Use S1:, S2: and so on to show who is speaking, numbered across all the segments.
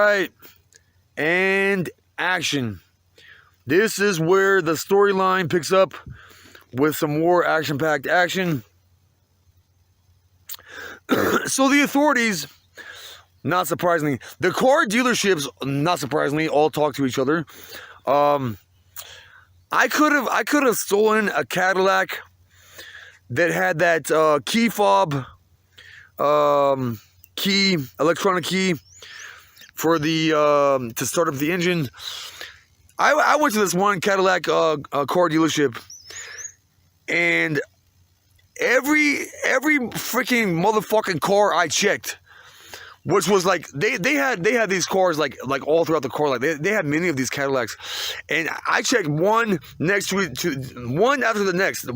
S1: right, and action. This is where the storyline picks up with some more action-packed action. So the authorities, not surprisingly, the car dealerships, not surprisingly, all talk to each other. I could have stolen a Cadillac that had that key fob, electronic key for the to start up the engine. I went to this one Cadillac car dealership, and every freaking motherfucking car I checked, which was like they had these cars like all throughout the car, like they had many of these Cadillacs, and I checked one next to one after the next,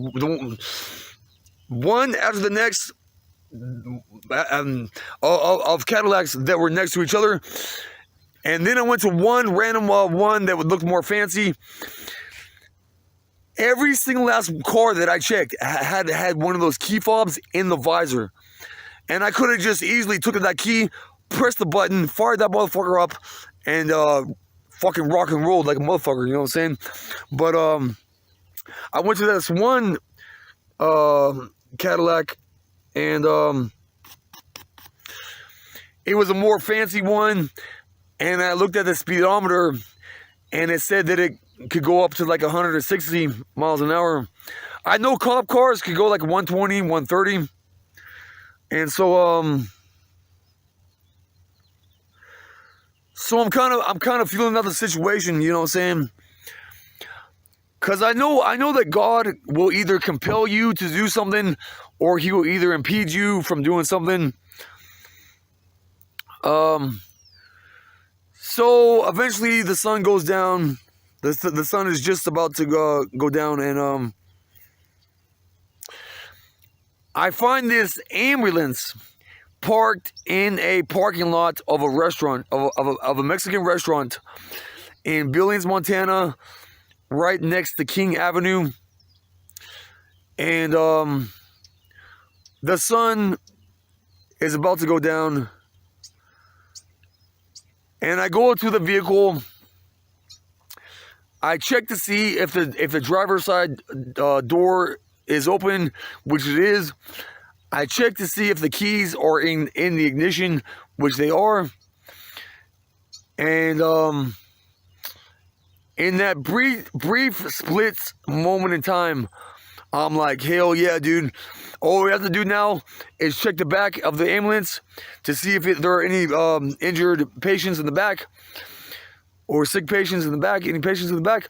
S1: one after the next of Cadillacs that were next to each other. And then I went to one random one that would look more fancy. Every single last car that I checked had one of those key fobs in the visor. And I could have just easily took that key, pressed the button, fired that motherfucker up, and fucking rock and rolled like a motherfucker, you know what I'm saying? But I went to this one Cadillac, and it was a more fancy one. And I looked at the speedometer, and it said that it could go up to like 160 miles an hour. I know cop cars could go like 120, 130. And so I'm kind of feeling out the situation, you know what I'm saying? Cause I know that God will either compel you to do something, or He will either impede you from doing something. So eventually the sun goes down. The sun is just about to go down, and I find this ambulance parked in a parking lot of a restaurant, of a Mexican restaurant in Billings, Montana, right next to King Avenue. And the sun is about to go down. And I go to the vehicle. I check to see if the driver's side door is open, which it is. I check to see if the keys are in the ignition, which they are. And in that brief split moment in time, I'm like, hell yeah, dude. All we have to do now is check the back of the ambulance to see if there are any injured patients in the back, or sick patients in the back, any patients in the back,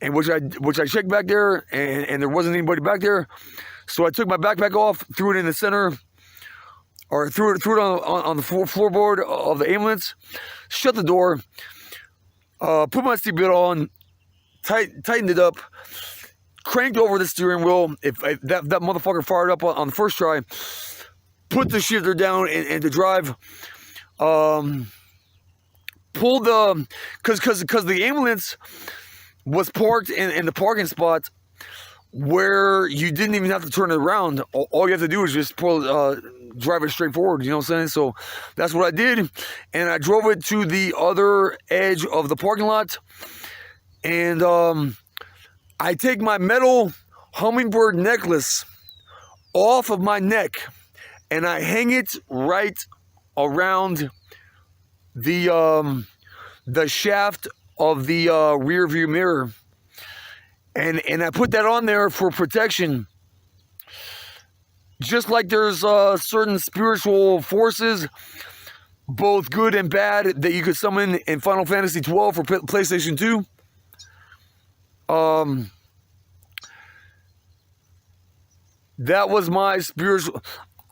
S1: and which I checked back there, and there wasn't anybody back there. So I took my backpack off, threw it in the center, or threw it on the floorboard of the ambulance, shut the door, put my seatbelt on, tightened it up, cranked over the steering wheel. If that motherfucker fired up on the first try, put the shifter down and to drive. Pulled the, cause the ambulance was parked in the parking spot where you didn't even have to turn it around. All you have to do is just drive it straight forward. You know what I'm saying? So that's what I did, and I drove it to the other edge of the parking lot, and I take my metal hummingbird necklace off of my neck, and I hang it right around the shaft of the rear view mirror, and I put that on there for protection. Just like there's certain spiritual forces, both good and bad, that you could summon in Final Fantasy 12 for PlayStation 2. That was my spiritual.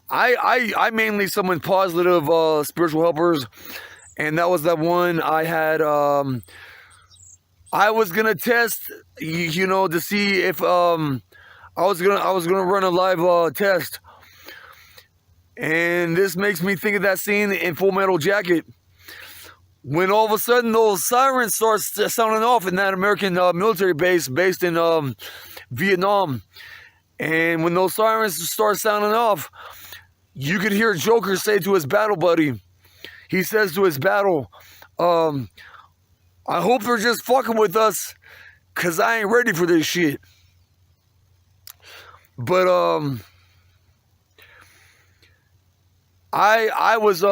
S1: I mainly summoned positive spiritual helpers, and that was that one I had. I was gonna test, you know, to see if I was gonna run a live test, and this makes me think of that scene in Full Metal Jacket, when all of a sudden those sirens start sounding off in that American military base based in Vietnam. And when those sirens start sounding off, you could hear Joker say to his battle buddy, he says to his battle, I hope they're just fucking with us, cause I ain't ready for this shit. But I was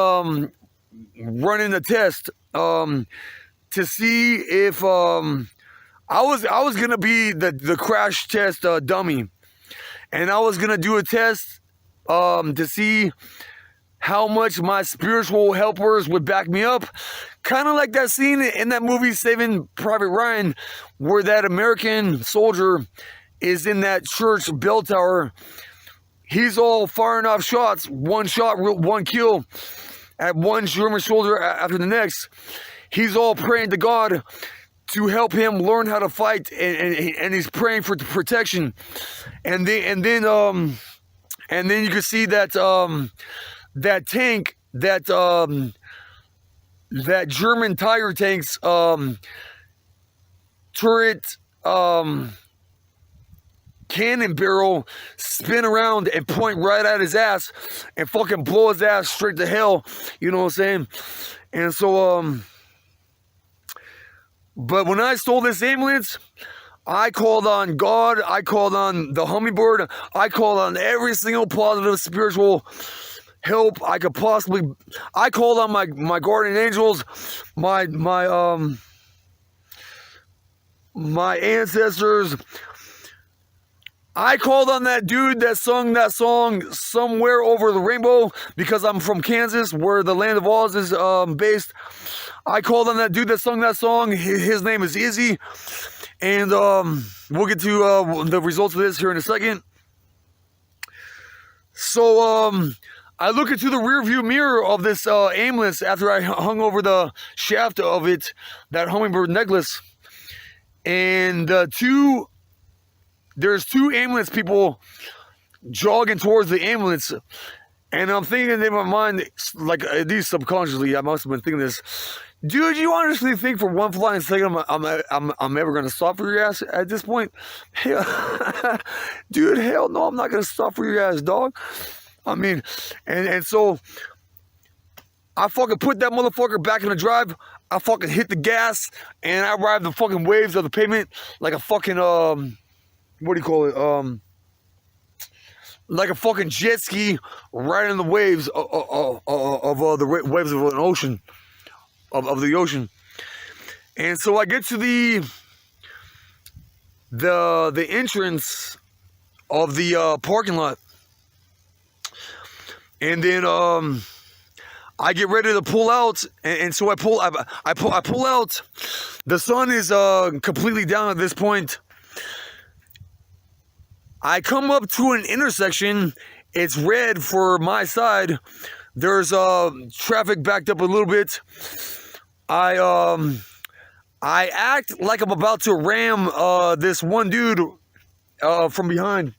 S1: running a test to see if I was gonna be the crash test dummy, and I was gonna do a test to see how much my spiritual helpers would back me up. Kind of like that scene in that movie Saving Private Ryan, where that American soldier is in that church bell tower. He's all firing off shots, one shot, one kill, at one German soldier after the next. He's all praying to God to help him learn how to fight, and he's praying for protection. And then you can see that that tank, that German Tiger tank's turret cannon barrel spin around and point right at his ass and fucking blow his ass straight to hell. You know what I'm saying? And so but when I stole this ambulance, I called on God, I called on the hummingbird, I called on every single positive spiritual help I could possibly. I called on my guardian angels, my ancestors. I called on that dude that sung that song Somewhere Over the Rainbow, because I'm from Kansas, where the land of Oz is based. I called on that dude that sung that song. His name is Izzy. And we'll get to the results of this here in a second. So I look into the rear view mirror of this ambulance after I hung over the shaft of it, that hummingbird necklace. And there's two ambulance people jogging towards the ambulance. And I'm thinking in my mind, like, at least subconsciously, I must have been thinking this. Dude, you honestly think for one flying second I'm ever gonna stop for your ass at this point? Dude, hell no, I'm not gonna stop for your ass, dog. I mean, and so I fucking put that motherfucker back in the drive. I fucking hit the gas, and I ride the fucking waves of the pavement like a fucking what do you call it? Like a fucking jet ski, right in the waves of the waves of an ocean. Of the ocean. And so I get to the entrance of the parking lot, and then I get ready to pull out, and so I pull out. The sun is completely down at this point. I come up to an intersection. It's red for my side. There's traffic backed up a little bit. I act like I'm about to ram this one dude from behind,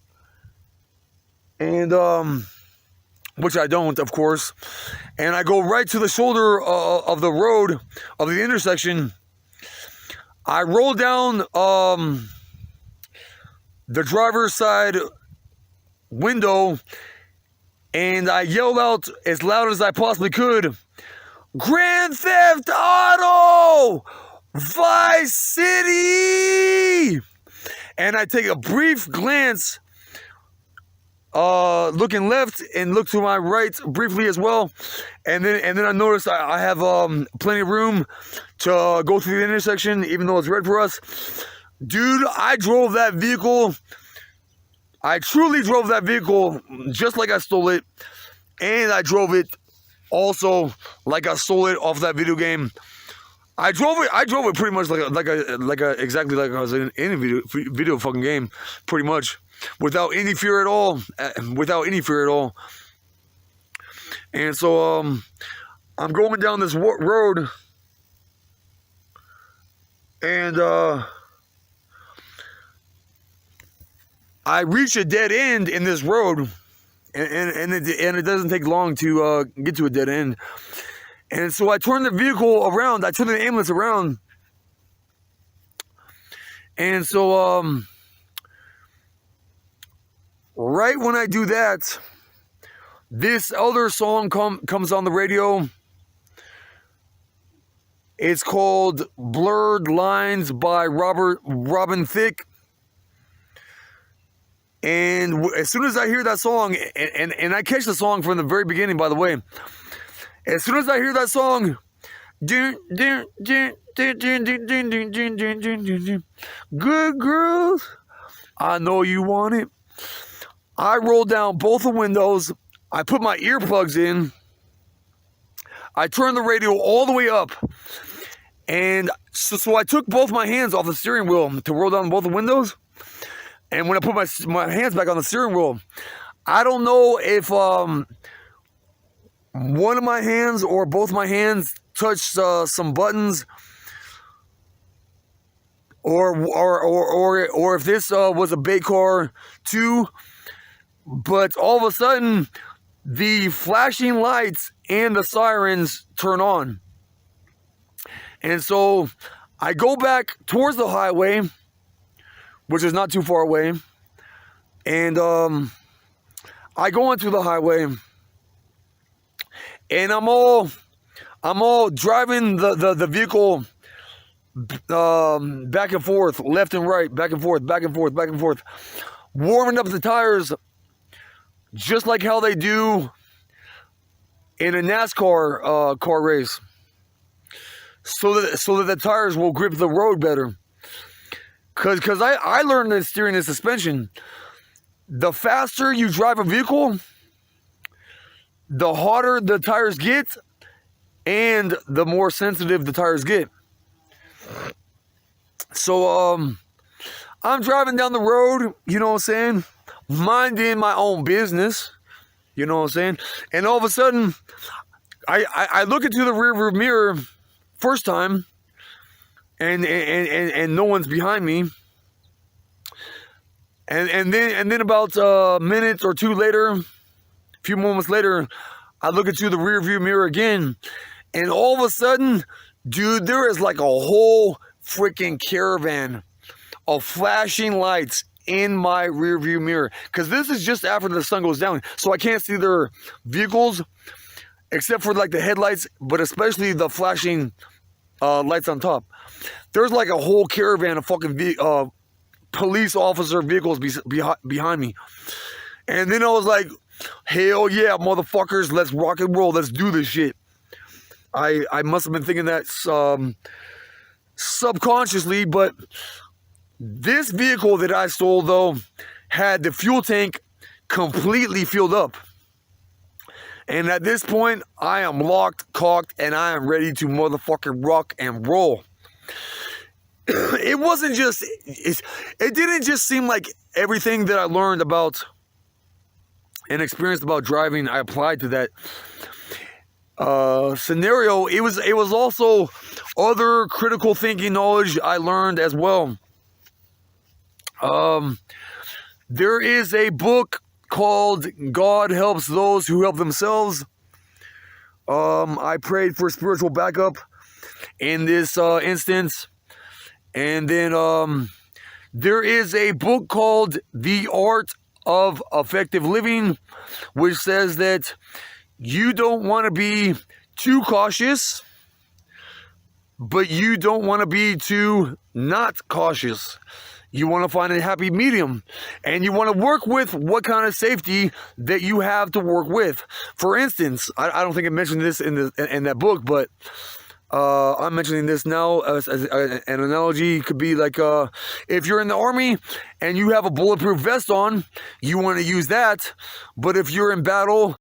S1: and which I don't, of course. And I go right to the shoulder of the road of the intersection. I roll down the driver's side window, and I yelled out as loud as I possibly could, "Grand Theft Auto! Vice City!" And I take a brief glance, looking left and look to my right briefly as well. And then I notice I have plenty of room to go through the intersection, even though it's red for us. Dude, I drove that vehicle. I truly drove that vehicle just like I stole it. And I drove it also like I stole it off that video game. I drove it pretty much exactly like I was in a video fucking game, pretty much, without any fear at all, And so I'm going down this road, and I reach a dead end in this road, and it doesn't take long to get to a dead end. And so I turn the vehicle around. I turn the ambulance around. And so right when I do that, this other song comes on the radio. It's called Blurred Lines by Robin Thicke. And as soon as I hear that song, and I catch the song from the very beginning, by the way, as soon as I hear that song, good girls, I know you want it. I roll down both the windows. I put my earplugs in. I turn the radio all the way up. And so I took both my hands off the steering wheel to roll down both the windows. And when I put my hands back on the steering wheel, I don't know if one of my hands or both my hands touched some buttons, or if this was a bait car too. But all of a sudden, the flashing lights and the sirens turn on. And so I go back towards the highway, which is not too far away. And I go onto the highway, and I'm all driving the vehicle back and forth, left and right, back and forth, back and forth, back and forth, warming up the tires just like how they do in a NASCAR car race, so that the tires will grip the road better. Cause I learned that steering and suspension, the faster you drive a vehicle, the hotter the tires get, and the more sensitive the tires get. So I'm driving down the road, you know what I'm saying, minding my own business, you know what I'm saying, and all of a sudden, I look into the rearview mirror first time, and no one's behind me, and then about a minute or two later, a few moments later, I look into the rearview mirror again, and all of a sudden, dude, there is like a whole freaking caravan of flashing lights in my rearview mirror, because this is just after the sun goes down, so I can't see their vehicles except for like the headlights, but especially the flashing lights on top. There's like a whole caravan of fucking police officer vehicles behind me. And then I was like, hell yeah, motherfuckers, let's rock and roll, let's do this shit. I must have been thinking that subconsciously, but this vehicle that I stole, though, had the fuel tank completely filled up. And at this point, I am locked, cocked, and I am ready to motherfucking rock and roll. It wasn't just, it didn't just seem like everything that I learned about and experienced about driving, I applied to that scenario. It was also other critical thinking knowledge I learned as well. There is a book called God Helps Those Who Help Themselves. I prayed for spiritual backup in this instance. And then there is a book called The Art of Effective Living, which says that you don't want to be too cautious, but you don't want to be too not cautious. You want to find a happy medium, and you want to work with what kind of safety that you have to work with. For instance, I don't think I mentioned this in that book, but I'm mentioning this now as an analogy. Could be like if you're in the army and you have a bulletproof vest on, you want to use that. But if you're in battle